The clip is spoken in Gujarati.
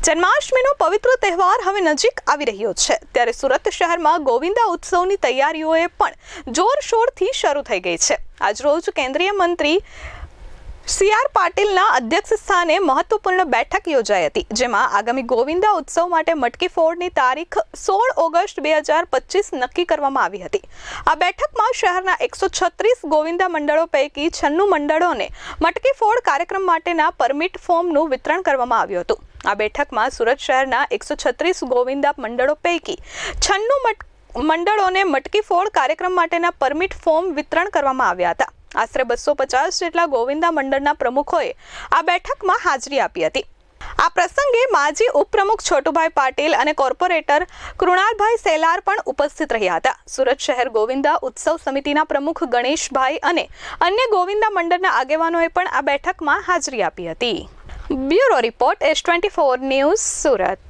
જન્માષ્ટમીનો પવિત્ર તહેવાર હવે નજીક આવી રહ્યો છે, ત્યારે સુરત શહેરમાં ગોવિંદા ઉત્સવની તૈયારીઓએ પણ જોરશોરથી શરૂ થઈ ગઈ છે। આજરોજ કેન્દ્રીય મંત્રી સી.આર. પાટીલના અધ્યક્ષ સ્થાને મહત્વપૂર્ણ બેઠક યોજાઈ હતી, જેમાં આગામી ગોવિંદા ઉત્સવ માટે મટકી ફોડની તારીખ 16 ઓગસ્ટ 2025 નક્કી કરવામાં આવી હતી। આ બેઠકમાં શહેરના 136 ગોવિંદા મંડળો પૈકી 96 મંડળોને મટકી ફોડ કાર્યક્રમ માટેના પરમિટ ફોર્મનું વિતરણ કરવામાં આવ્યું હતું। આ બેઠકમાં સુરત શહેરના 136 ગોવિંદા મંડળો પૈકી 96 મંડળોને મટકી ફોડ કાર્યક્રમ માટેના પરમિટ ફોર્મ વિતરણ કરવામાં આવ્યા હતા। આશરે 250 જેટલા ગોવિંદા મંડળના પ્રમુખોએ આ બેઠકમાં હાજરી આપી હતી। આ પ્રસંગે માજી ઉપપ્રમુખ છોટુભાઈ પાટીલ અને કોર્પોરેટર કૃણાલભાઈ સેલાર પણ ઉપસ્થિત રહ્યા હતા। સુરત શહેર ગોવિંદા ઉત્સવ સમિતિના પ્રમુખ ગણેશભાઈ અને અન્ય ગોવિંદા મંડળના આગેવાનોએ પણ આ બેઠકમાં હાજરી આપી હતી। Bureau report S24 news, Surat.